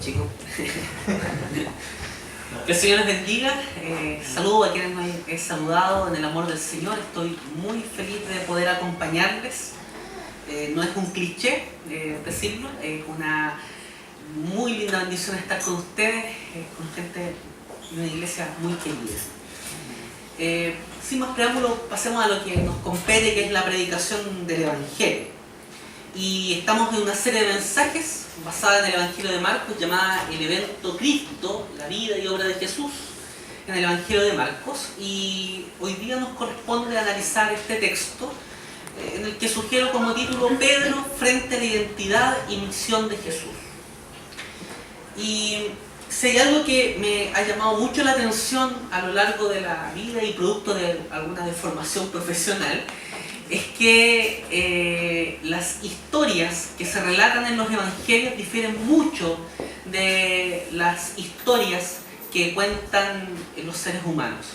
chicos. Que el Señor les bendiga. Saludo a quienes me he saludado en el amor del Señor. Estoy muy feliz de poder acompañarles. No es un cliché decirlo, es una muy linda bendición estar con ustedes, con gente de una iglesia muy querida. Sin más preámbulos, pasemos a lo que nos compete, que es la predicación del Evangelio. Y estamos en una serie de mensajes basada en el Evangelio de Marcos llamada El Evento Cristo, la vida y obra de Jesús en el Evangelio de Marcos. Y hoy día nos corresponde analizar este texto en el que sugiero como título Pedro frente a la identidad y misión de Jesús. Y si hay algo que me ha llamado mucho la atención a lo largo de la vida y producto de alguna deformación profesional, es que las historias que se relatan en los evangelios difieren mucho de las historias que cuentan los seres humanos.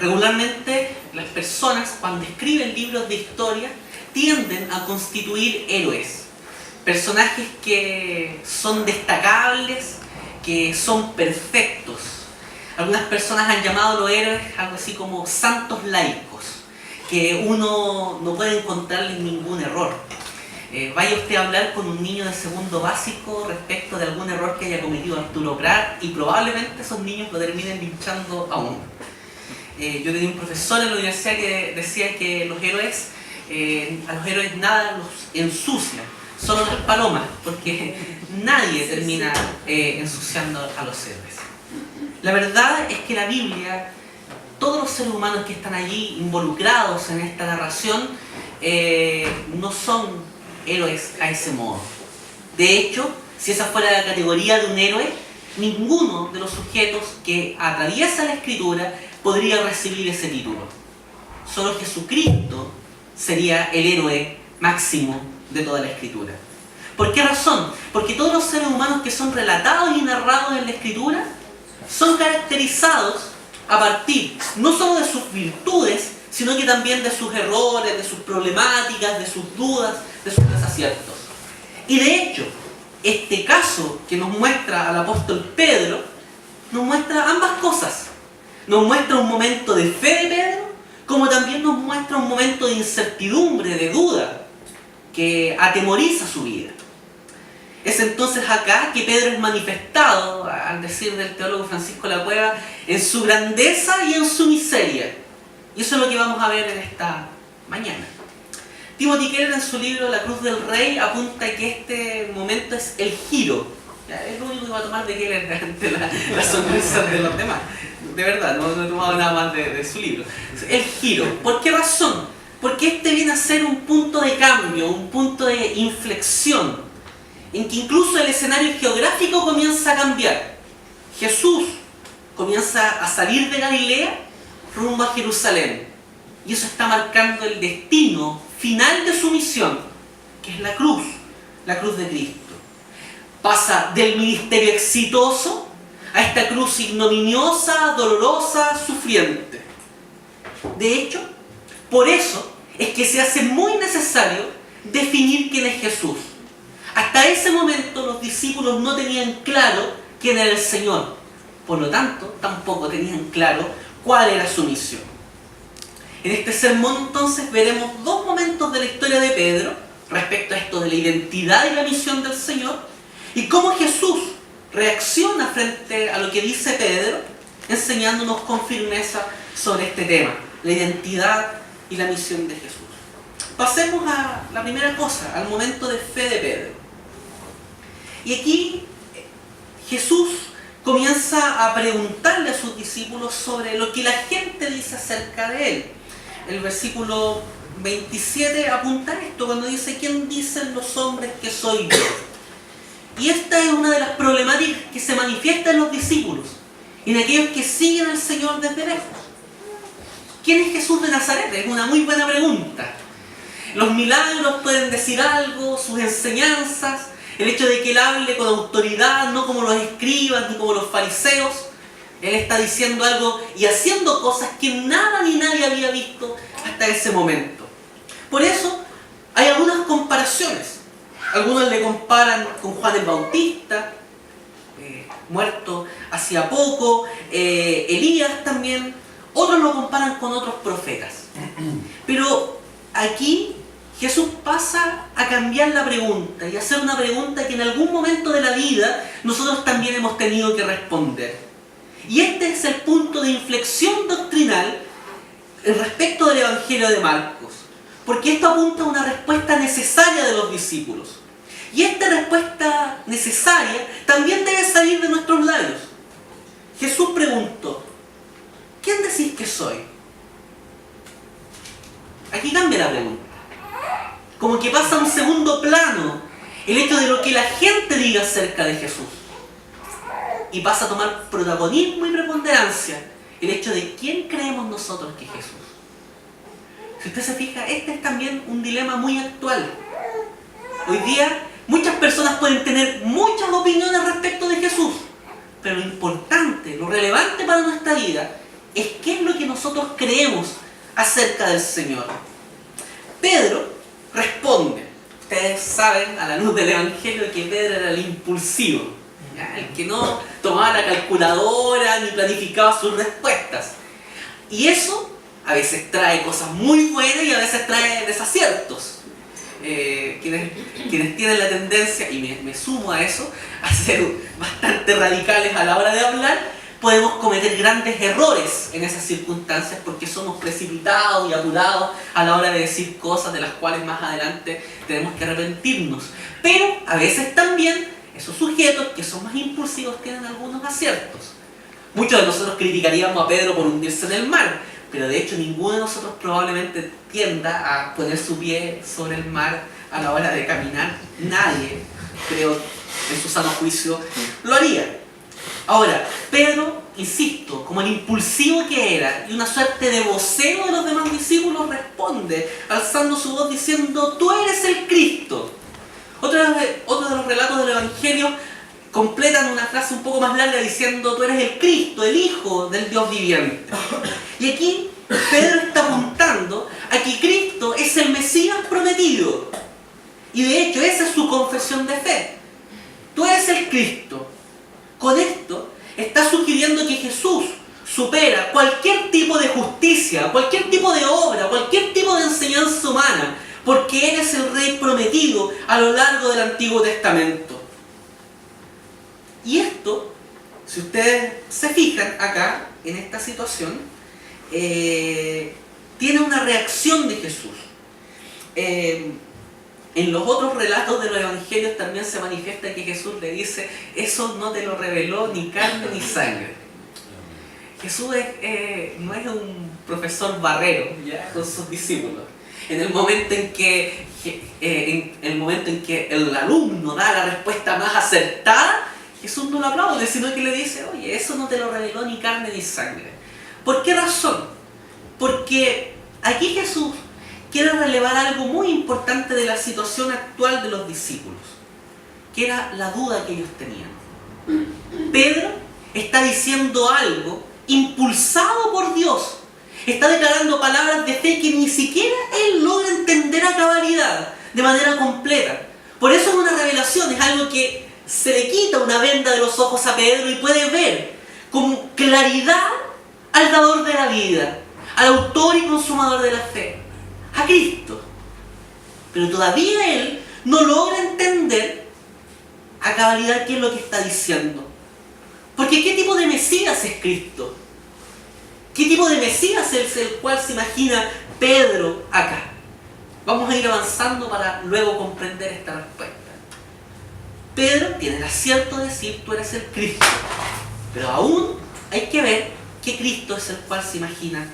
Regularmente las personas, cuando escriben libros de historia, tienden a constituir héroes, personajes que son destacables, que son perfectos. Algunas personas han llamado a los héroes algo así como santos laicos, que uno no puede encontrarle ningún error. Vaya usted a hablar con un niño de segundo básico respecto de algún error que haya cometido Arturo Prat y probablemente esos niños lo terminen linchando a uno. Yo tenía un profesor en la universidad que decía que a los héroes nada los ensucia, solo las palomas, porque nadie termina ensuciando a los héroes. La verdad es que la Biblia, todos los seres humanos que están allí involucrados en esta narración no son héroes a ese modo. De hecho, si esa fuera la categoría de un héroe, ninguno de los sujetos que atraviesa la Escritura podría recibir ese título. Solo Jesucristo sería el héroe máximo de toda la Escritura. ¿Por qué razón? Porque todos los seres humanos que son relatados y narrados en la Escritura son caracterizados a partir no solo de sus virtudes, sino que también de sus errores, de sus problemáticas, de sus dudas, de sus desaciertos. Y de hecho, este caso que nos muestra al apóstol Pedro, nos muestra ambas cosas. Nos muestra un momento de fe de Pedro, como también nos muestra un momento de incertidumbre, de duda, que atemoriza su vida. Es entonces acá que Pedro es manifestado, al decir del teólogo Francisco La Cueva, en su grandeza y en su miseria. Y eso es lo que vamos a ver en esta mañana. Timothy Keller, en su libro La Cruz del Rey, apunta que este momento es el giro. Es lo único que va a tomar de Keller ante la sonrisa de los demás. De verdad, no he tomado nada más de su libro. El giro. ¿Por qué razón? Porque este viene a ser un punto de cambio, un punto de inflexión, en que incluso el escenario geográfico comienza a cambiar. Jesús comienza a salir de Galilea rumbo a Jerusalén. Y eso está marcando el destino final de su misión, que es la cruz de Cristo. Pasa del ministerio exitoso a esta cruz ignominiosa, dolorosa, sufriente. De hecho, por eso es que se hace muy necesario definir quién es Jesús. Hasta ese momento los discípulos no tenían claro quién era el Señor. Por lo tanto, tampoco tenían claro cuál era su misión. En este sermón entonces veremos dos momentos de la historia de Pedro respecto a esto de la identidad y la misión del Señor y cómo Jesús reacciona frente a lo que dice Pedro, enseñándonos con firmeza sobre este tema, la identidad y la misión de Jesús. Pasemos a la primera cosa, al momento de fe de Pedro. Y aquí Jesús comienza a preguntarle a sus discípulos sobre lo que la gente dice acerca de él. El versículo 27 apunta a esto cuando dice: ¿quién dicen los hombres que soy yo? Y esta es una de las problemáticas que se manifiesta en los discípulos y en aquellos que siguen al Señor desde lejos. ¿Quién es Jesús de Nazaret? Es una muy buena pregunta. Los milagros pueden decir algo, sus enseñanzas, el hecho de que Él hable con autoridad, no como los escribas ni como los fariseos. Él está diciendo algo y haciendo cosas que nada ni nadie había visto hasta ese momento. Por eso hay algunas comparaciones. Algunos le comparan con Juan el Bautista, muerto hacía poco, Elías también, otros lo comparan con otros profetas. Pero aquí Jesús pasa a cambiar la pregunta y a hacer una pregunta que en algún momento de la vida nosotros también hemos tenido que responder. Y este es el punto de inflexión doctrinal respecto del Evangelio de Marcos, porque esto apunta a una respuesta necesaria de los discípulos. Y esta respuesta necesaria también debe salir de nuestros labios. Jesús preguntó: ¿quién decís que soy? Aquí cambia la pregunta. Como que pasa a un segundo plano el hecho de lo que la gente diga acerca de Jesús. Y pasa a tomar protagonismo y preponderancia el hecho de quién creemos nosotros que es Jesús. Si usted se fija, este es también un dilema muy actual. Hoy día muchas personas pueden tener muchas opiniones respecto de Jesús, pero lo importante, lo relevante para nuestra vida es qué es lo que nosotros creemos acerca del Señor. Pedro responde. Ustedes saben, a la luz del Evangelio, que Pedro era el impulsivo, ¿ya? El que no tomaba la calculadora ni planificaba sus respuestas. Y eso a veces trae cosas muy buenas y a veces trae desaciertos. Quienes tienen la tendencia, y me sumo a eso, a ser bastante radicales a la hora de hablar, podemos cometer grandes errores en esas circunstancias porque somos precipitados y apurados a la hora de decir cosas de las cuales más adelante tenemos que arrepentirnos. Pero a veces también esos sujetos que son más impulsivos tienen algunos aciertos. Muchos de nosotros criticaríamos a Pedro por hundirse en el mar, pero de hecho ninguno de nosotros probablemente tienda a poner su pie sobre el mar a la hora de caminar. Nadie, creo, en su sano juicio, lo haría. Ahora, Pedro, insisto, como el impulsivo que era y una suerte de vocero de los demás discípulos, responde alzando su voz diciendo: tú eres el Cristo. Otro de los relatos del Evangelio completan una frase un poco más larga diciendo: tú eres el Cristo, el Hijo del Dios viviente. Y aquí Pedro está apuntando a que Cristo es el Mesías prometido. Y de hecho esa es su confesión de fe. Tú eres el Cristo. Con esto está sugiriendo que Jesús supera cualquier tipo de justicia, cualquier tipo de obra, cualquier tipo de enseñanza humana, porque Él es el Rey prometido a lo largo del Antiguo Testamento. Y esto, si ustedes se fijan acá, en esta situación, tiene una reacción de Jesús. En los otros relatos de los evangelios también se manifiesta que Jesús le dice: eso no te lo reveló ni carne ni sangre. Jesús no es un profesor barrero, ¿ya?, con sus discípulos. En el momento en que el alumno da la respuesta más acertada, Jesús no lo aplaude, sino que le dice: oye, eso no te lo reveló ni carne ni sangre. ¿Por qué razón? Porque aquí Jesús quiere relevar algo muy importante de la situación actual de los discípulos, que era la duda que ellos tenían. Pedro está diciendo algo impulsado por Dios, está declarando palabras de fe que ni siquiera él logra entender a cabalidad, de manera completa. Por eso es una revelación, es algo que se le quita una venda de los ojos a Pedro y puede ver con claridad al dador de la vida, al autor y consumador de la fe, a Cristo. Pero todavía él no logra entender a cabalidad qué es lo que está diciendo. Porque ¿qué tipo de Mesías es Cristo? ¿Qué tipo de Mesías es el cual se imagina Pedro acá? Vamos a ir avanzando para luego comprender esta respuesta. Pedro tiene el acierto de decir: tú eres el Cristo. Pero aún hay que ver qué Cristo es el cual se imagina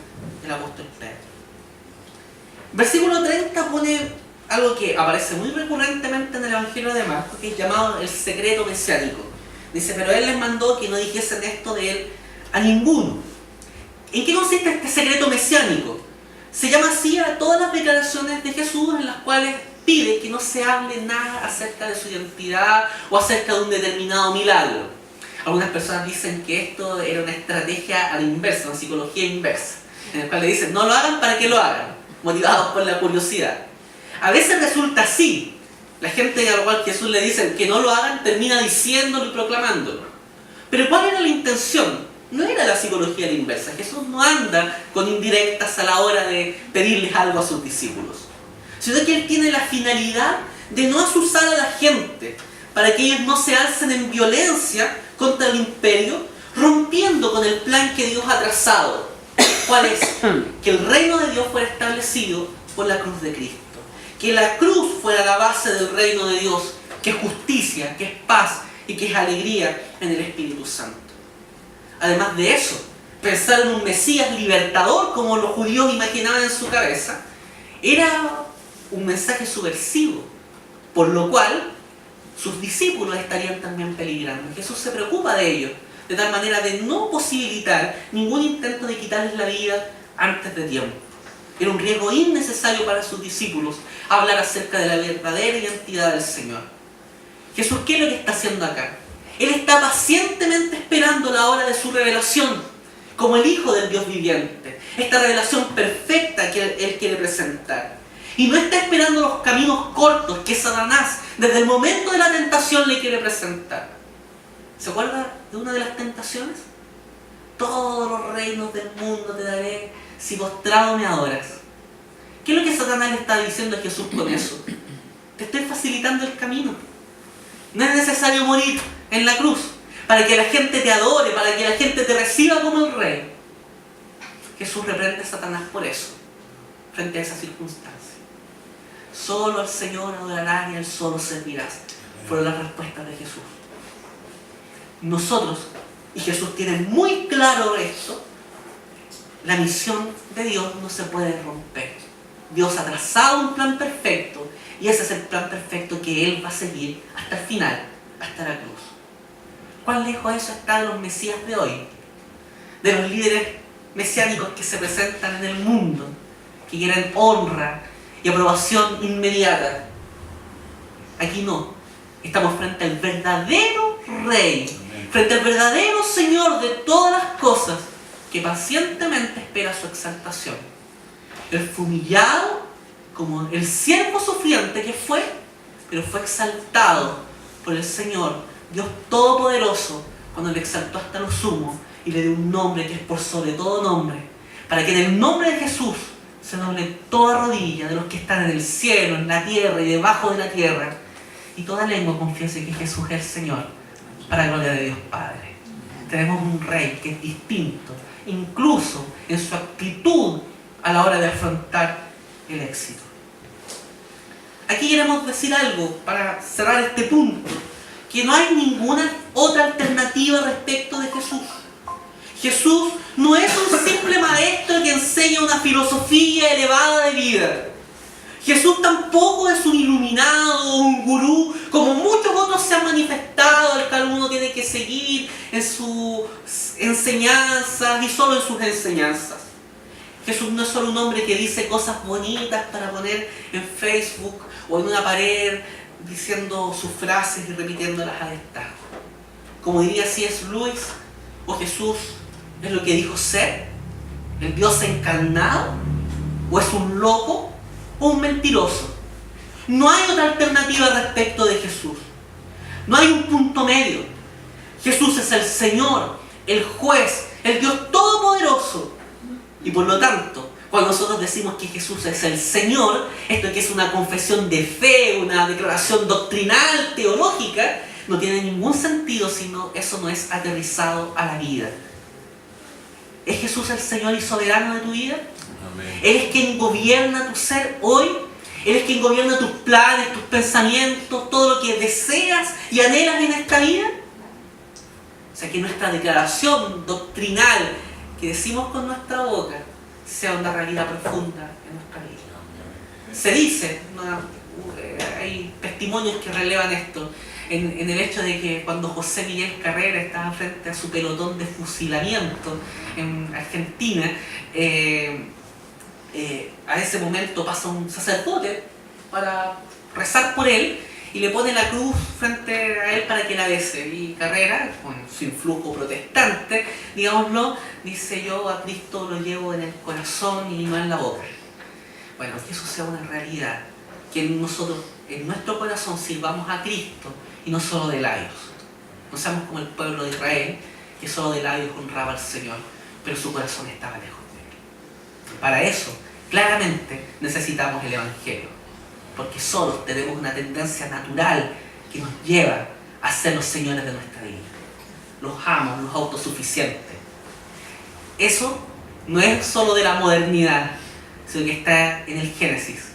el apóstol Pedro. Versículo 30 pone algo que aparece muy recurrentemente en el Evangelio de Marcos, que es llamado el secreto mesiánico. Dice: pero él les mandó que no dijesen esto de él a ninguno. ¿En qué consiste este secreto mesiánico? Se llama así a todas las declaraciones de Jesús en las cuales pide que no se hable nada acerca de su identidad o acerca de un determinado milagro. Algunas personas dicen que esto era una estrategia a la inversa, una psicología inversa, en la cual le dicen: no lo hagan para que lo hagan, motivados por la curiosidad. A veces resulta así. La gente a la cual Jesús le dice que no lo hagan termina diciéndolo y proclamándolo. Pero ¿cuál era la intención? No era la psicología a la inversa. Jesús no anda con indirectas a la hora de pedirles algo a sus discípulos, sino que Él tiene la finalidad de no asusar a la gente, para que ellos no se alcen en violencia contra el imperio, rompiendo con el plan que Dios ha trazado. ¿Cuál es? Que el reino de Dios fuera establecido por la cruz de Cristo. Que la cruz fuera la base del reino de Dios, que es justicia, que es paz y que es alegría en el Espíritu Santo. Además de eso, pensar en un Mesías libertador, como los judíos imaginaban en su cabeza, era un mensaje subversivo, por lo cual sus discípulos estarían también peligrando. Jesús se preocupa de ellos, de tal manera de no posibilitar ningún intento de quitarles la vida antes de tiempo. Era un riesgo innecesario para sus discípulos hablar acerca de la verdadera identidad del Señor. Jesús, ¿qué es lo que está haciendo acá? Él está pacientemente esperando la hora de su revelación, como el Hijo del Dios viviente. Esta revelación perfecta que Él quiere presentar. Y no está esperando los caminos cortos que Satanás, desde el momento de la tentación, le quiere presentar. ¿Se acuerda de una de las tentaciones? Todos los reinos del mundo te daré si postrado me adoras. ¿Qué es lo que Satanás le está diciendo a Jesús con eso? Te estoy facilitando el camino. No es necesario morir en la cruz para que la gente te adore, para que la gente te reciba como el rey. Jesús reprende a Satanás por eso, frente a esa circunstancia. Solo al Señor adorarás y al solo servirás. Fueron las respuestas de Jesús. Nosotros, y Jesús tiene muy claro esto, la misión de Dios no se puede romper. Dios ha trazado un plan perfecto y ese es el plan perfecto que Él va a seguir hasta el final, hasta la cruz. ¿Cuán lejos eso está de los Mesías de hoy? De los líderes mesiánicos que se presentan en el mundo, que quieren honra y aprobación inmediata. Aquí no. Estamos frente al verdadero Rey, frente al verdadero Señor de todas las cosas, que pacientemente espera su exaltación. Él fue humillado como el siervo sufriente que fue, pero fue exaltado por el Señor, Dios Todopoderoso, cuando le exaltó hasta lo sumo y le dio un nombre que es por sobre todo nombre, para que en el nombre de Jesús se doble toda rodilla de los que están en el cielo, en la tierra y debajo de la tierra, y toda lengua confiese que Jesús es el Señor, para la gloria de Dios Padre. Tenemos un Rey que es distinto, incluso en su actitud a la hora de afrontar el éxito. Aquí queremos decir algo para cerrar este punto, que no hay ninguna otra alternativa respecto de Jesús. Jesús no es un simple maestro que enseña una filosofía elevada de vida. Jesús tampoco es un iluminado o un gurú, como muchos otros se han manifestado, al cual uno tiene que seguir en sus enseñanzas y solo en sus enseñanzas. Jesús no es solo un hombre que dice cosas bonitas para poner en Facebook o en una pared, diciendo sus frases y repitiéndolas a destajo. Como diría C.S. Lewis, o Jesús es lo que dijo ser, el Dios encarnado, o es un loco o un mentiroso. No hay otra alternativa respecto de Jesús. No hay un punto medio. Jesús es el Señor, el juez, el Dios Todopoderoso. Y por lo tanto, cuando nosotros decimos que Jesús es el Señor, esto que es una confesión de fe, una declaración doctrinal, teológica, no tiene ningún sentido si eso no es aterrizado a la vida. ¿Es Jesús el Señor y soberano de tu vida? Amén. ¿Él es quien gobierna tu ser hoy? ¿Él es quien gobierna tus planes, tus pensamientos, todo lo que deseas y anhelas en esta vida? O sea, que nuestra declaración doctrinal que decimos con nuestra boca sea una realidad profunda en nuestra vida. Se dice, hay testimonios que relevan esto, en el hecho de que cuando José Miguel Carrera estaba frente a su pelotón de fusilamiento en Argentina, a ese momento pasa un sacerdote para rezar por él y le pone la cruz frente a él para que la bese. Y Carrera, con su influjo protestante, digámoslo, dice: yo a Cristo lo llevo en el corazón y no en la boca. Bueno, que eso sea una realidad, que nosotros en nuestro corazón sirvamos a Cristo y no solo de labios. No seamos como el pueblo de Israel, que solo de labios honraba al Señor, pero su corazón estaba lejos de Él. Para eso, claramente, necesitamos el Evangelio, porque solo tenemos una tendencia natural que nos lleva a ser los señores de nuestra vida, los amos, los autosuficientes. Eso no es solo de la modernidad, sino que está en el Génesis,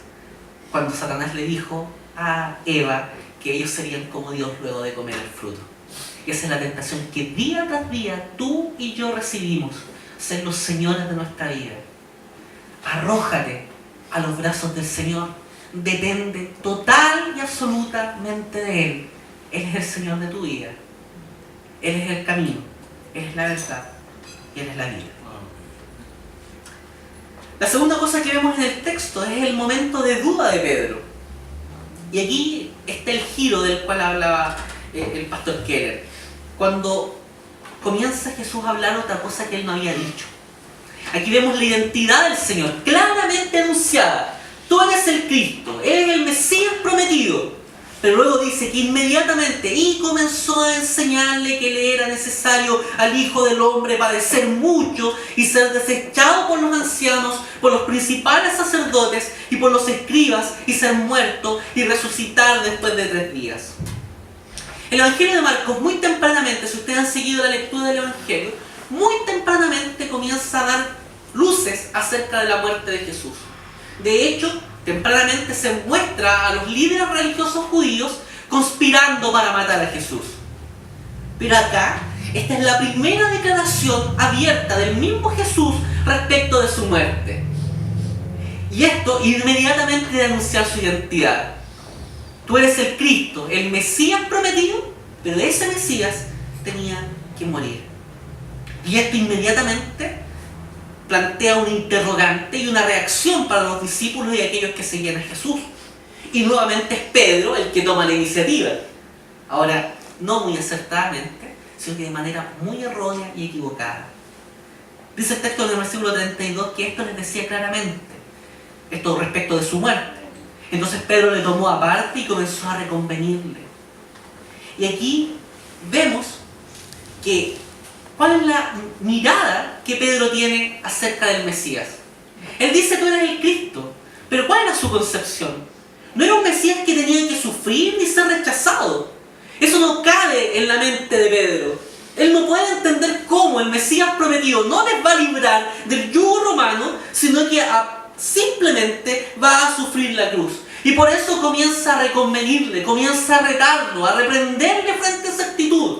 cuando Satanás le dijo a Eva que ellos serían como Dios luego de comer el fruto. Y esa es la tentación que día tras día tú y yo recibimos, ser los señores de nuestra vida. Arrójate a los brazos del Señor, depende total y absolutamente de Él. Él es el Señor de tu vida, Él es el camino, Él es la verdad y Él es la vida. La segunda cosa que vemos en el texto es el momento de duda de Pedro. Y aquí está el giro del cual hablaba el pastor Keller. Cuando comienza Jesús a hablar otra cosa que Él no había dicho. Aquí vemos la identidad del Señor, claramente anunciada. Tú eres el Cristo, eres el Mesías prometido. Pero luego dice que inmediatamente, y comenzó a enseñarle que le era necesario al Hijo del Hombre padecer mucho y ser desechado por los ancianos, por los principales sacerdotes y por los escribas, y ser muerto y resucitar después de 3 días. El Evangelio de Marcos, muy tempranamente, si ustedes han seguido la lectura del Evangelio, muy tempranamente comienza a dar luces acerca de la muerte de Jesús. De hecho, tempranamente se muestra a los líderes religiosos judíos conspirando para matar a Jesús. Pero acá, esta es la primera declaración abierta del mismo Jesús respecto de su muerte. Y esto inmediatamente de anunciar su identidad. Tú eres el Cristo, el Mesías prometido, pero ese Mesías tenía que morir. Y esto inmediatamente plantea un interrogante y una reacción para los discípulos y aquellos que seguían a Jesús. Y nuevamente es Pedro el que toma la iniciativa. Ahora, no muy acertadamente, sino que de manera muy errónea y equivocada. Dice el texto en el versículo 32 que esto les decía claramente, esto respecto de su muerte. Entonces Pedro le tomó aparte y comenzó a reconvenirle. Y aquí vemos que ¿cuál es la mirada que Pedro tiene acerca del Mesías? Él dice, tú eres el Cristo, pero ¿cuál era su concepción? No era un Mesías que tenía que sufrir ni ser rechazado. Eso no cabe en la mente de Pedro. Él no puede entender cómo el Mesías prometido no les va a librar del yugo romano, sino que simplemente va a sufrir la cruz. Y por eso comienza a reconvenirle, comienza a retarlo, a reprenderle frente a esa actitud.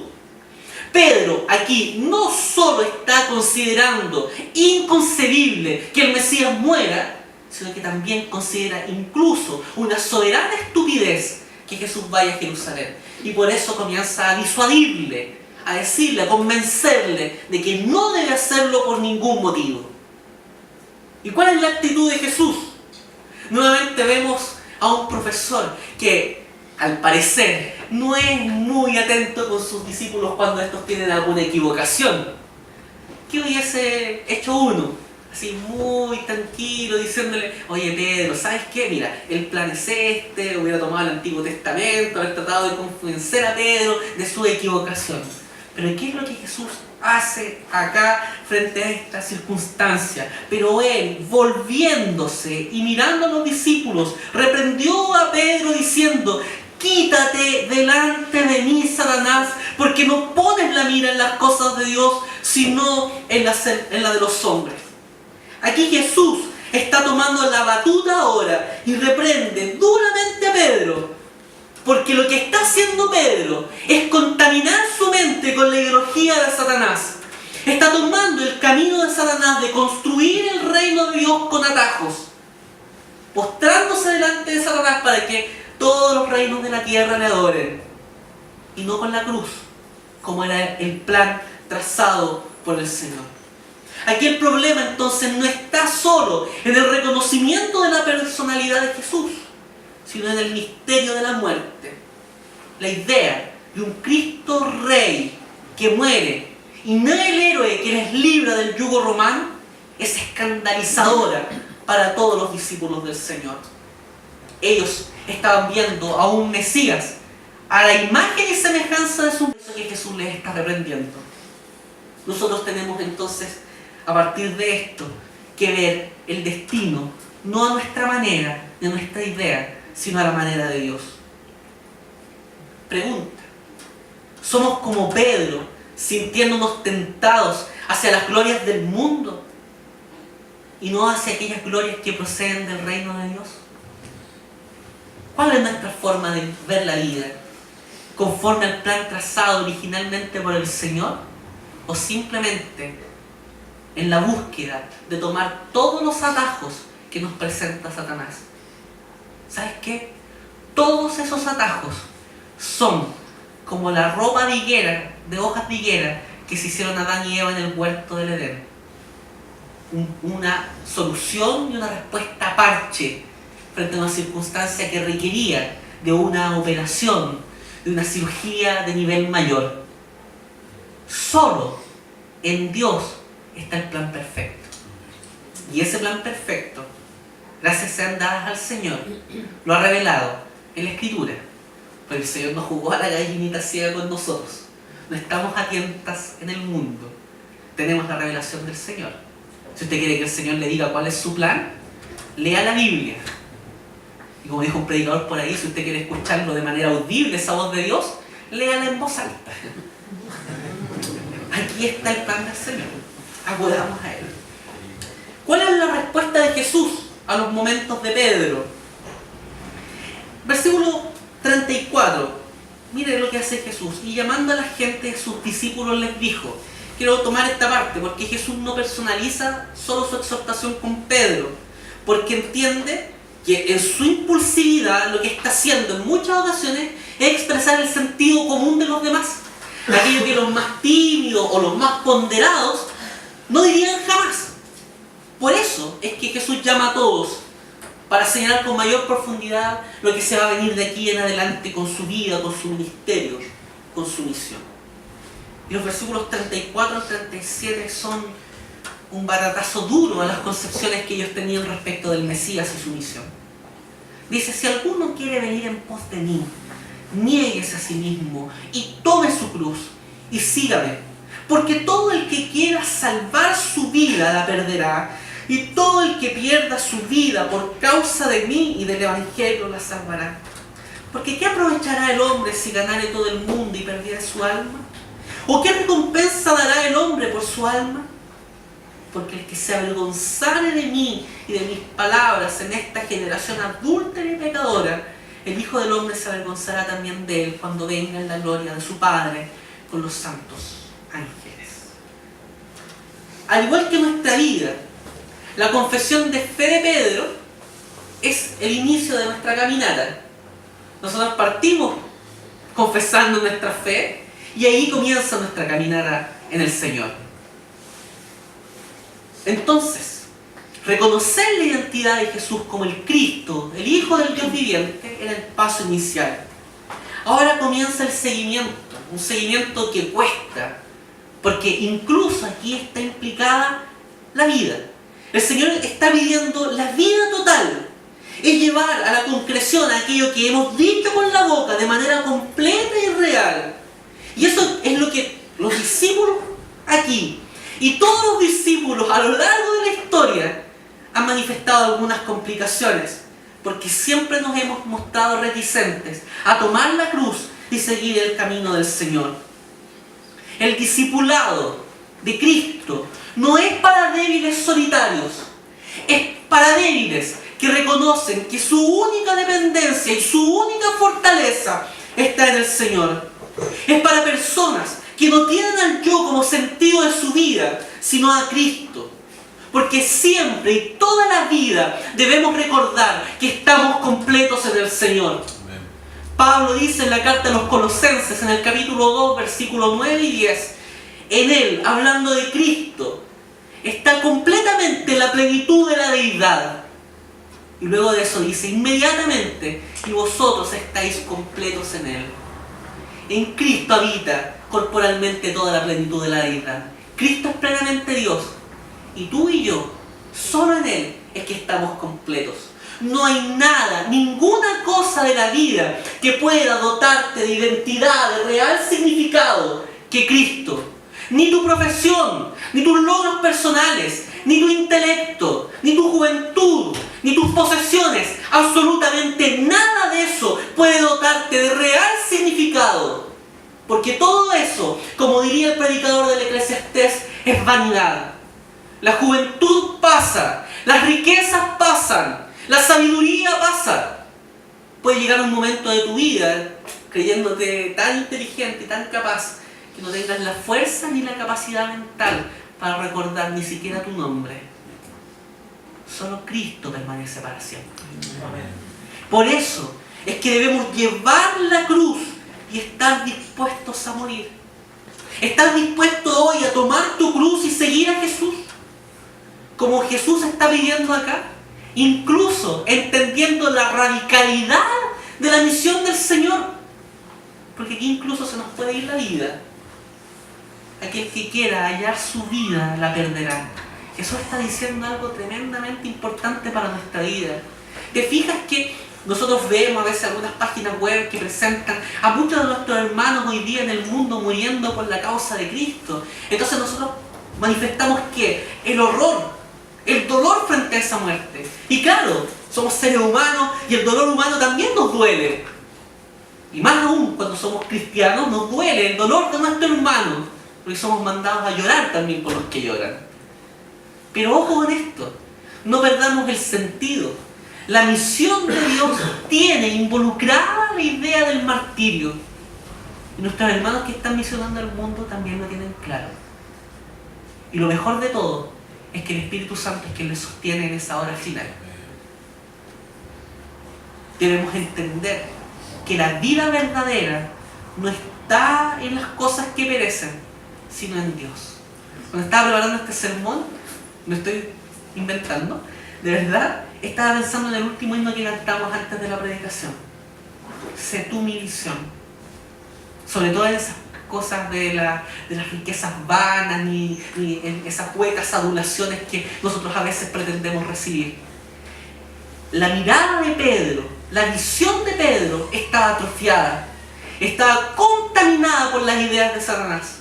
Pedro aquí no solo está considerando inconcebible que el Mesías muera, sino que también considera incluso una soberana estupidez que Jesús vaya a Jerusalén. Y por eso comienza a disuadirle, a decirle, a convencerle de que no debe hacerlo por ningún motivo. ¿Y cuál es la actitud de Jesús? Nuevamente vemos a un profesor que, al parecer, no es muy atento con sus discípulos cuando estos tienen alguna equivocación. ¿Qué hubiese hecho uno? Así muy tranquilo, diciéndole, oye Pedro, ¿sabes qué? Mira, el plan es este, hubiera tomado el Antiguo Testamento, haber tratado de convencer a Pedro de su equivocación. Pero ¿qué es lo que Jesús hace acá frente a esta circunstancia? Pero él, volviéndose y mirando a los discípulos, reprendió a Pedro diciendo, quítate delante de mí, Satanás, porque no pones la mira en las cosas de Dios, sino en la de los hombres. Aquí Jesús está tomando la batuta ahora y reprende duramente a Pedro, porque lo que está haciendo Pedro es contaminar su mente con la ideología de Satanás. Está tomando el camino de Satanás de construir el reino de Dios con atajos, postrándose delante de Satanás para que todos los reinos de la tierra le adoren, y no con la cruz, como era el plan trazado por el Señor. Aquí el problema entonces no está solo en el reconocimiento de la personalidad de Jesús, sino en el misterio de la muerte. La idea de un Cristo Rey que muere y no el héroe que les libra del yugo romano es escandalizadora para todos los discípulos del Señor. Ellos estaban viendo a un Mesías a la imagen y semejanza de su Mesías, que Jesús Jesús les está reprendiendo. Nosotros tenemos entonces, a partir de esto, que ver el destino, no a nuestra manera, de nuestra idea, sino a la manera de Dios. Pregunta: ¿somos como Pedro, sintiéndonos tentados hacia las glorias del mundo y no hacia aquellas glorias que proceden del reino de Dios? ¿Cuál es nuestra forma de ver la vida? ¿Conforme al plan trazado originalmente por el Señor? ¿O simplemente en la búsqueda de tomar todos los atajos que nos presenta Satanás? ¿Sabes qué? Todos esos atajos son como la ropa de higuera, de hojas de higuera, que se hicieron Adán y Eva en el huerto del Edén. Una solución y una respuesta parche frente a una circunstancia que requería de una operación, de una cirugía de nivel mayor. Solo en Dios está el plan perfecto. Y ese plan perfecto, gracias sean dadas al Señor, lo ha revelado en la Escritura. Pero el Señor no jugó a la gallinita ciega con nosotros. No estamos a tientas en el mundo. Tenemos la revelación del Señor. Si usted quiere que el Señor le diga cuál es su plan, lea la Biblia. Y como dijo un predicador por ahí, si usted quiere escucharlo de manera audible, esa voz de Dios, léala en voz alta. Aquí está el plan del Señor. Acudamos a Él. ¿Cuál es la respuesta de Jesús a los momentos de Pedro? Versículo 34. Mire lo que hace Jesús. Y llamando a la gente, a sus discípulos les dijo. Quiero tomar esta parte porque Jesús no personaliza solo su exhortación con Pedro, porque entiende que en su impulsividad lo que está haciendo en muchas ocasiones es expresar el sentido común de los demás. Aquello que los más tímidos o los más ponderados no dirían jamás. Por eso es que Jesús llama a todos para señalar con mayor profundidad lo que se va a venir de aquí en adelante con su vida, con su ministerio, con su misión. Y los versículos 34 al 37 son un baratazo duro a las concepciones que ellos tenían respecto del Mesías y su misión. Dice: si alguno quiere venir en pos de mí, niéguese a sí mismo y tome su cruz y sígame. Porque todo el que quiera salvar su vida la perderá, y todo el que pierda su vida por causa de mí y del Evangelio la salvará. Porque ¿qué aprovechará el hombre si ganare todo el mundo y perdiere su alma? ¿O qué recompensa dará el hombre por su alma? Porque el que se avergonzare de mí y de mis palabras en esta generación adúltera y pecadora, el Hijo del Hombre se avergonzará también de él cuando venga en la gloria de su Padre con los santos ángeles. Al igual que nuestra vida, la confesión de fe de Pedro es el inicio de nuestra caminata. Nosotros partimos confesando nuestra fe y ahí comienza nuestra caminata en el Señor. Entonces, reconocer la identidad de Jesús como el Cristo, el Hijo del Dios viviente, era el paso inicial. Ahora comienza el seguimiento, un seguimiento que cuesta, porque incluso aquí está implicada la vida. El Señor está pidiendo la vida total, es llevar a la concreción aquello que hemos dicho con la boca de manera completa y real. Y eso es lo que los discípulos aquí y todos los discípulos a lo largo de la historia han manifestado algunas complicaciones, porque siempre nos hemos mostrado reticentes a tomar la cruz y seguir el camino del Señor. El discipulado de Cristo no es para débiles solitarios, es para débiles que reconocen que su única dependencia y su única fortaleza está en el Señor. Es para personas que no tienen al yo como sentido de su vida, sino a Cristo. Porque siempre y toda la vida debemos recordar que estamos completos en el Señor. Amén. Pablo dice en la carta a los Colosenses, en el capítulo 2, versículos 9 y 10, en él, hablando de Cristo, está completamente la plenitud de la deidad. Y luego de eso dice, inmediatamente, y vosotros estáis completos en él. En Cristo habita corporalmente toda la plenitud de la deidad. Cristo es plenamente Dios. Y tú y yo, solo en Él es que estamos completos. No hay nada, ninguna cosa de la vida que pueda dotarte de identidad, de real significado, que Cristo. Ni tu profesión, ni tus logros personales, ni tu intelecto, ni tu juventud, ni tus posesiones, absolutamente nada de eso puede dotarte de real significado. Porque todo eso, como diría el predicador del Eclesiastés, es vanidad. La juventud pasa, las riquezas pasan, la sabiduría pasa. Puede llegar un momento de tu vida, creyéndote tan inteligente y tan capaz, que no tengas la fuerza ni la capacidad mental para recordar ni siquiera tu nombre. Solo Cristo permanece para siempre. Amén. Por eso es que debemos llevar la cruz y estar dispuestos a morir. ¿Estás dispuesto hoy a tomar tu cruz y seguir a Jesús? Como Jesús está pidiendo acá, incluso entendiendo la radicalidad de la misión del Señor. Porque aquí incluso se nos puede ir la vida. Aquel que quiera hallar su vida la perderá. Jesús está diciendo algo tremendamente importante para nuestra vida. ¿Te fijas que nosotros vemos a veces algunas páginas web que presentan a muchos de nuestros hermanos hoy día en el mundo muriendo por la causa de Cristo? Entonces nosotros manifestamos que el horror, el dolor frente a esa muerte. Y claro, somos seres humanos y el dolor humano también nos duele. Y más aún cuando somos cristianos nos duele el dolor de nuestro hermano, porque somos mandados a llorar también por los que lloran. Pero ojo con esto, no perdamos el sentido. La misión de Dios tiene involucrada la idea del martirio. Y nuestros hermanos que están misionando al mundo también lo tienen claro. Y lo mejor de todo es que el Espíritu Santo es quien les sostiene en esa hora final. Debemos entender que la vida verdadera no está en las cosas que perecen, sino en Dios. Cuando estaba preparando este sermón, me estoy inventando, de verdad, estaba pensando en el último himno que cantamos antes de la predicación. Sé tú mi visión. Sobre todas esas cosas de las riquezas vanas ni esas huecas adulaciones que nosotros a veces pretendemos recibir. La mirada de Pedro, la visión de Pedro estaba atrofiada, estaba contaminada por las ideas de Satanás.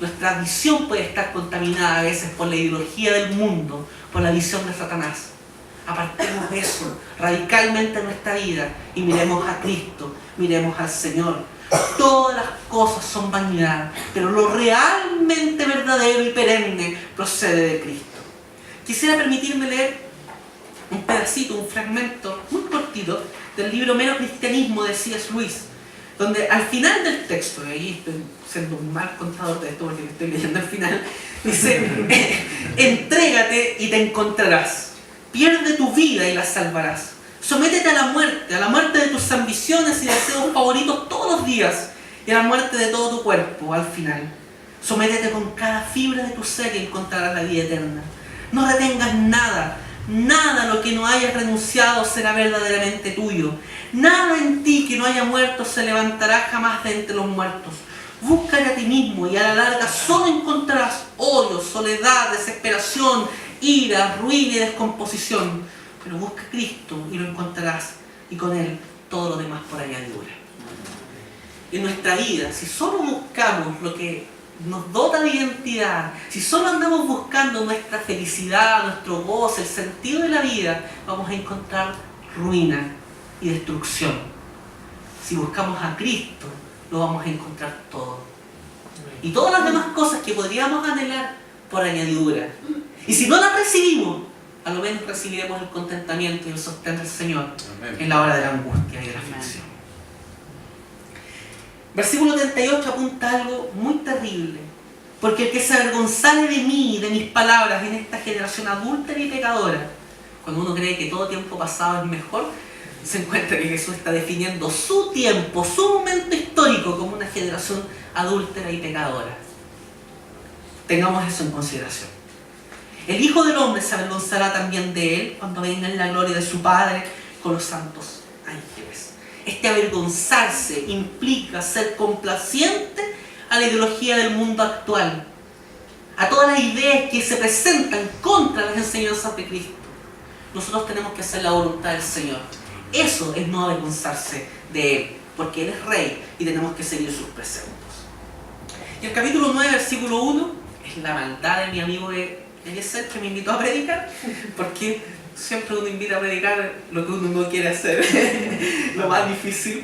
Nuestra visión puede estar contaminada a veces por la ideología del mundo, por la visión de Satanás. Apartemos de eso radicalmente en nuestra vida y miremos a Cristo, miremos al Señor. Todas las cosas son vanidad, pero lo realmente verdadero y perenne procede de Cristo. Quisiera permitirme leer un pedacito, un fragmento muy cortito del libro Mero Cristianismo de C.S. Lewis, donde al final del texto, y ahí estoy siendo un mal contador de esto porque me estoy leyendo al final, dice: entrégate y te encontrarás, pierde tu vida y la salvarás, sométete a la muerte de tus ambiciones y deseos favoritos todos los días, y a la muerte de todo tu cuerpo al final. Sométete con cada fibra de tu ser y encontrarás la vida eterna. No retengas nada, nada a lo que no hayas renunciado será verdaderamente tuyo. Nada en ti que no haya muerto se levantará jamás de entre los muertos. Búscate a ti mismo y a la larga solo encontrarás odio, soledad, desesperación, ira, ruina y descomposición. Pero busca a Cristo y lo encontrarás, y con Él todo lo demás por añadidura. En nuestra vida, si solo buscamos lo que nos dota de identidad, si solo andamos buscando nuestra felicidad, nuestro gozo, el sentido de la vida, vamos a encontrar ruina y destrucción. Si buscamos a Cristo, lo vamos a encontrar todo. Y todas las demás cosas que podríamos anhelar por añadidura. Y si no las recibimos, a lo menos recibiremos el contentamiento y el sostén del Señor en la hora de la angustia y de la aflicción. Versículo 38 apunta a algo muy terrible. Porque el que se avergonzare de mí y de mis palabras en esta generación adúltera y pecadora, cuando uno cree que todo tiempo pasado es mejor, se encuentra que Jesús está definiendo su tiempo, su momento histórico como una generación adúltera y pecadora. Tengamos eso en consideración. El Hijo del Hombre se avergonzará también de él cuando venga en la gloria de su Padre con los santos ángeles. Este avergonzarse implica ser complaciente a la ideología del mundo actual, a todas las ideas que se presentan contra las enseñanzas de Cristo. Nosotros tenemos que hacer la voluntad del Señor. Eso es no avergonzarse de Él, porque Él es Rey y tenemos que seguir sus preceptos. Y el capítulo 9, versículo 1, es la maldad de mi amigo Eliezer, que me invitó a predicar, porque siempre uno invita a predicar lo que uno no quiere hacer, lo más difícil,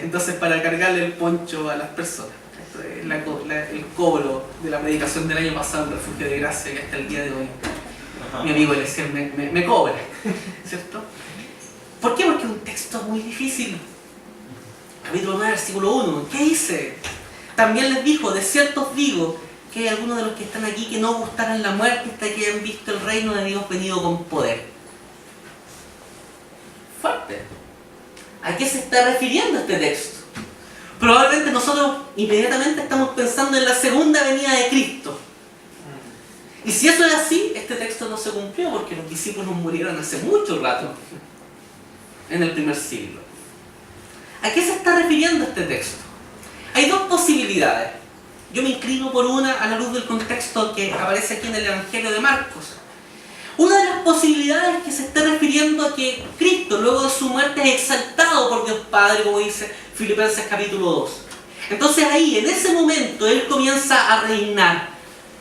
entonces para cargarle el poncho a las personas. Esto es el cobro de la predicación del año pasado en Refugio de Gracia, que hasta el día de hoy mi amigo Eliezer me cobra, ¿cierto? ¿Por qué? Porque es un texto muy difícil. Capítulo 9, versículo 1, ¿qué dice? También les dijo, de cierto os digo, que hay algunos de los que están aquí que no gustarán la muerte hasta que hayan visto el reino de Dios venido con poder. Fuerte. ¿A qué se está refiriendo este texto? Probablemente nosotros inmediatamente estamos pensando en la segunda venida de Cristo. Y si eso es así, este texto no se cumplió porque los discípulos murieron hace mucho rato, en el primer siglo. ¿A qué se está refiriendo este texto? Hay dos posibilidades. Yo me inclino por una a la luz del contexto que aparece aquí en el Evangelio de Marcos. Una de las posibilidades es que se esté refiriendo a que Cristo, luego de su muerte, es exaltado por Dios Padre, como dice Filipenses capítulo 2. Entonces ahí, en ese momento, Él comienza a reinar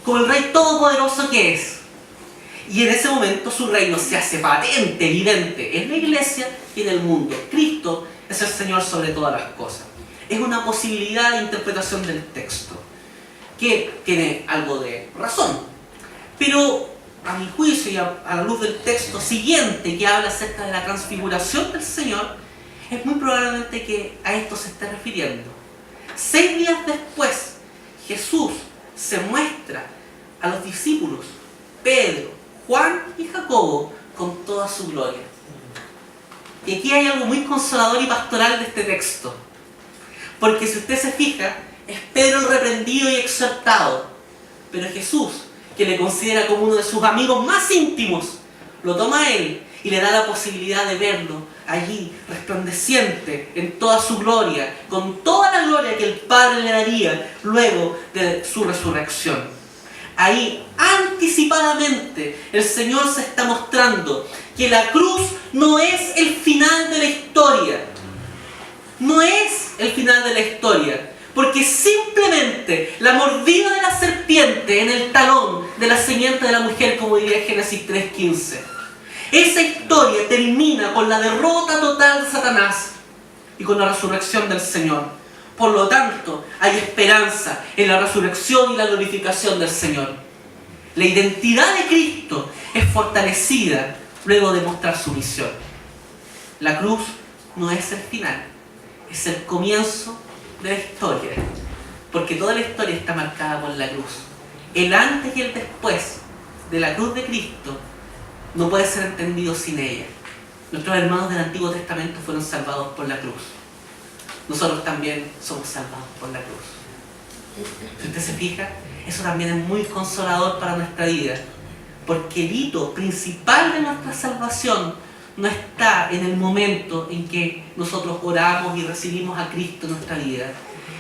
como el Rey todopoderoso que es. Y en ese momento su reino se hace patente, evidente, en la iglesia y en el mundo. Cristo es el Señor sobre todas las cosas. Es una posibilidad de interpretación del texto, que tiene algo de razón. Pero a mi juicio y a la luz del texto siguiente que habla acerca de la transfiguración del Señor, es muy probablemente que a esto se esté refiriendo. 6 días después, Jesús se muestra a los discípulos, Pedro, Juan y Jacobo, con toda su gloria. Y aquí hay algo muy consolador y pastoral de este texto. Porque si usted se fija, es Pedro el reprendido y exhortado. Pero Jesús, que le considera como uno de sus amigos más íntimos, lo toma a él y le da la posibilidad de verlo allí, resplandeciente en toda su gloria, con toda la gloria que el Padre le daría luego de su resurrección. Ahí, anticipadamente, el Señor se está mostrando que la cruz no es el final de la historia. No es el final de la historia. Porque simplemente la mordida de la serpiente en el talón de la simiente de la mujer, como diría Génesis 3:15. Esa historia termina con la derrota total de Satanás y con la resurrección del Señor. Por lo tanto, hay esperanza en la resurrección y la glorificación del Señor. La identidad de Cristo es fortalecida luego de mostrar su misión. La cruz no es el final, es el comienzo de la historia, porque toda la historia está marcada por la cruz. El antes y el después de la cruz de Cristo no puede ser entendido sin ella. Nuestros hermanos del Antiguo Testamento fueron salvados por la cruz. Nosotros también somos salvados por la cruz. Si usted se fija, eso también es muy consolador para nuestra vida, porque el hito principal de nuestra salvación no está en el momento en que nosotros oramos y recibimos a Cristo en nuestra vida.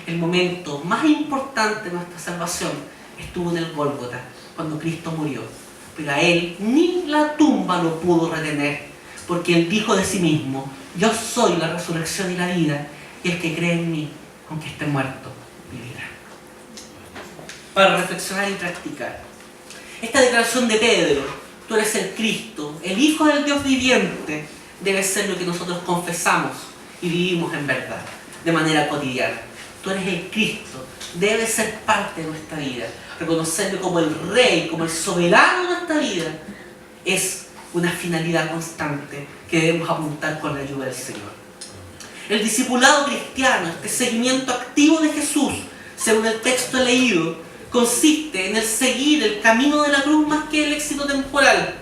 El momento más importante de nuestra salvación estuvo en el Gólgota, cuando Cristo murió. Pero a Él ni la tumba lo pudo retener, porque Él dijo de sí mismo: yo soy la resurrección y la vida, y el que cree en mí, aunque esté muerto, vivirá. Para reflexionar y practicar. Esta declaración de Pedro: tú eres el Cristo, el Hijo del Dios viviente, debe ser lo que nosotros confesamos y vivimos en verdad, de manera cotidiana. Tú eres el Cristo, debe ser parte de nuestra vida. Reconocerlo como el Rey, como el soberano de nuestra vida, es una finalidad constante que debemos apuntar con la ayuda del Señor. El discipulado cristiano, este seguimiento activo de Jesús, según el texto leído, consiste en el seguir el camino de la cruz más que el éxito temporal.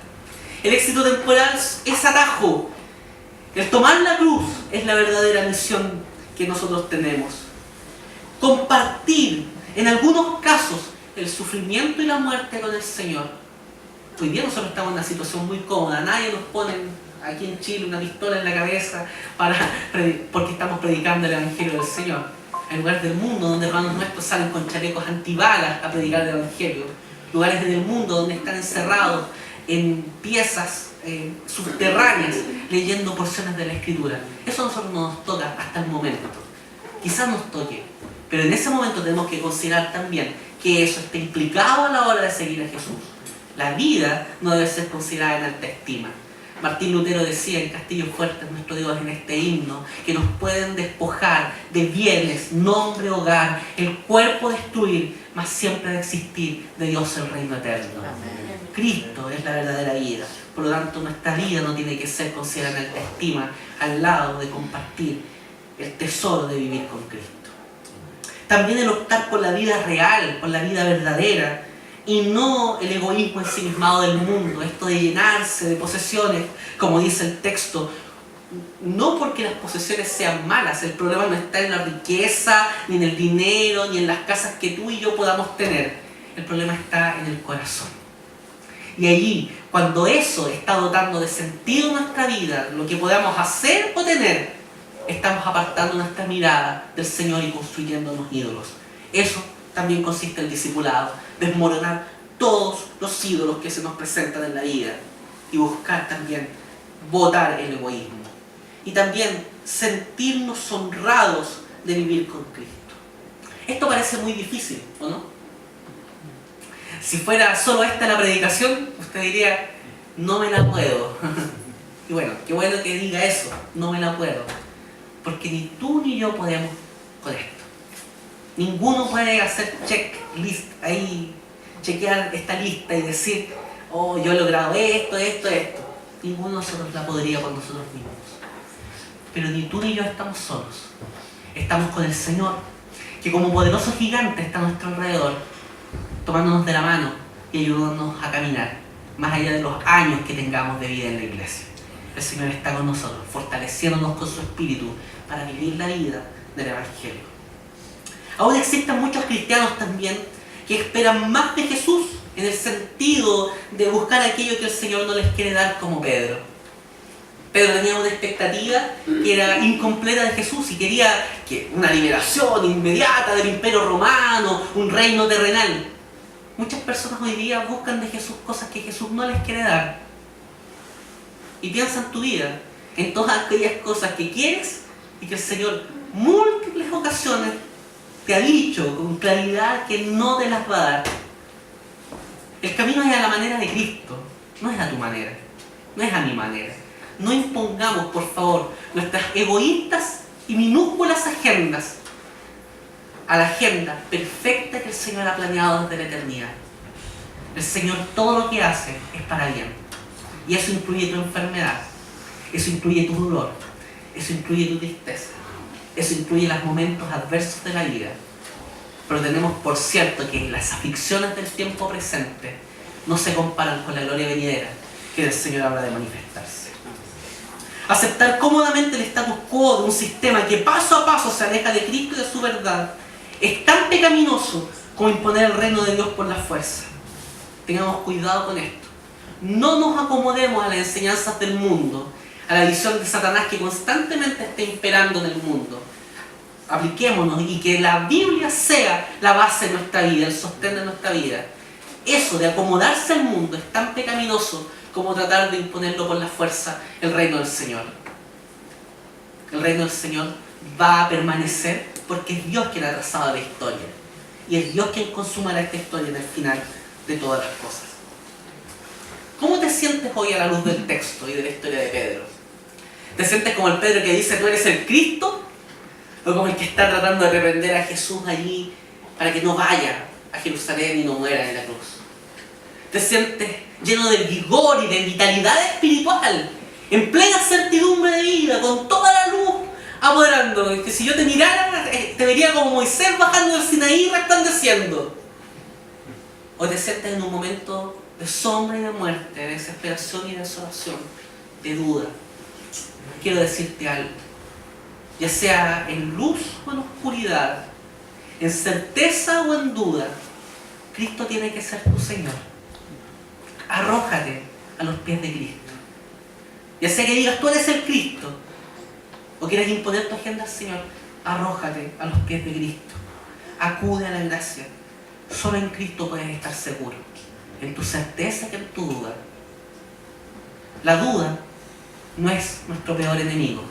El éxito temporal es atajo. El tomar la cruz es la verdadera misión que nosotros tenemos. Compartir, en algunos casos, el sufrimiento y la muerte con el Señor. Hoy día nosotros estamos en una situación muy cómoda. Nadie nos pone aquí en Chile una pistola en la cabeza porque estamos predicando el Evangelio del Señor. Hay lugares del mundo donde hermanos nuestros salen con chalecos antibalas a predicar el Evangelio. Lugares en el mundo donde están encerrados en piezas subterráneas leyendo porciones de la Escritura. Eso a nosotros no nos toca hasta el momento. Quizás nos toque, Pero en ese momento tenemos que considerar también que eso está implicado a la hora de seguir a Jesús. La vida no debe ser considerada en alta estima. Martín Lutero decía en Castillo Fuerte, nuestro Dios, en este himno, que nos pueden despojar de bienes, nombre, hogar, el cuerpo destruir, mas siempre de existir de Dios el reino eterno. Amén. Cristo es la verdadera vida. Por lo tanto, nuestra vida no tiene que ser considerada en alta estima al lado de compartir el tesoro de vivir con Cristo. También el optar por la vida real, por la vida verdadera, y no el egoísmo ensimismado del mundo, esto de llenarse de posesiones, como dice el texto, no porque las posesiones sean malas, el problema no está en la riqueza, ni en el dinero, ni en las casas que tú y yo podamos tener, el problema está en el corazón. Y allí, cuando eso está dotando de sentido nuestra vida, lo que podamos hacer o tener, estamos apartando nuestra mirada del Señor y construyéndonos ídolos. Eso también consiste en el discipulado, desmoronar todos los ídolos que se nos presentan en la vida y buscar también botar el egoísmo. Y también sentirnos honrados de vivir con Cristo. Esto parece muy difícil, ¿o no? Si fuera solo esta la predicación, usted diría, no me la puedo. Y bueno, qué bueno que diga eso, no me la puedo. Porque ni tú ni yo podemos con esto. Ninguno puede hacer checklist ahí, chequear esta lista y decir, oh, yo he logrado esto. Ninguno de nosotros la podría por nosotros mismos. Pero ni tú ni yo estamos solos. Estamos con el Señor, que como poderoso gigante está a nuestro alrededor, tomándonos de la mano y ayudándonos a caminar, más allá de los años que tengamos de vida en la iglesia. El Señor está con nosotros, fortaleciéndonos con su espíritu para vivir la vida del Evangelio. Aún existen muchos cristianos también que esperan más de Jesús en el sentido de buscar aquello que el Señor no les quiere dar, como Pedro. Pedro tenía una expectativa que era incompleta de Jesús y quería que una liberación inmediata del imperio romano, un reino terrenal. Muchas personas hoy día buscan de Jesús cosas que Jesús no les quiere dar. Y piensa en tu vida, en todas aquellas cosas que quieres y que el Señor múltiples ocasiones te ha dicho con claridad que no te las va a dar. El camino es a la manera de Cristo, no es a tu manera, no es a mi manera. No impongamos, por favor, nuestras egoístas y minúsculas agendas a la agenda perfecta que el Señor ha planeado desde la eternidad. El Señor todo lo que hace es para bien. Y eso incluye tu enfermedad, eso incluye tu dolor, eso incluye tu tristeza, eso incluye los momentos adversos de la vida. Pero tenemos por cierto que las aflicciones del tiempo presente no se comparan con la gloria venidera que el Señor habla de manifestarse. Aceptar cómodamente el status quo de un sistema que paso a paso se aleja de Cristo y de su verdad es tan pecaminoso como imponer el reino de Dios por la fuerza. Tengamos cuidado con esto. No nos acomodemos a las enseñanzas del mundo, a la visión de Satanás que constantemente está imperando en el mundo. Apliquémonos y que la Biblia sea la base de nuestra vida, el sostén de nuestra vida. Eso de acomodarse al mundo es tan pecaminoso como tratar de imponerlo por la fuerza el reino del Señor. El reino del Señor va a permanecer porque es Dios quien ha trazado la historia. Y es Dios quien consumará esta historia en el final de todas las cosas. ¿Cómo te sientes hoy a la luz del texto y de la historia de Pedro? ¿Te sientes como el Pedro que dice tú eres el Cristo? ¿O como el que está tratando de reprender a Jesús allí para que no vaya a Jerusalén y no muera en la cruz? ¿Te sientes lleno de vigor y de vitalidad espiritual, en plena certidumbre de vida, con toda la luz apoderando? Que si yo te mirara, te vería como Moisés bajando del Sinaí resplandeciendo. ¿O te sientes en un momento de sombra y de muerte, de desesperación y de desolación, de duda? Quiero decirte algo. Ya sea en luz o en oscuridad, en certeza o en duda, Cristo tiene que ser tu Señor. Arrójate a los pies de Cristo. Ya sea que digas tú eres el Cristo, o quieras imponer tu agenda al Señor, arrójate a los pies de Cristo. Acude a la gracia. Solo en Cristo puedes estar seguro, en tu certeza que en tu duda. La duda no es nuestro peor enemigo.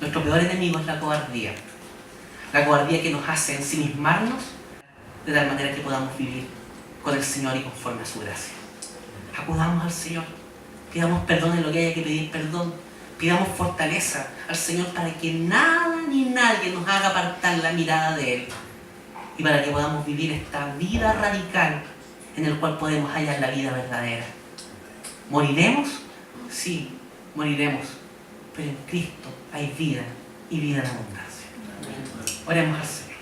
Nuestro peor enemigo es la cobardía. la cobardía que nos hace ensimismarnos, de tal manera que podamos vivir con el Señor y conforme a su gracia. Acudamos al Señor, pidamos perdón en lo que haya que pedir perdón, pidamos fortaleza al Señor para que nada ni nadie nos haga apartar la mirada de Él y para que podamos vivir esta vida radical en el cual podemos hallar la vida verdadera. ¿Moriremos? Sí, moriremos, pero en Cristo hay vida y vida en abundancia. Oremos al Señor.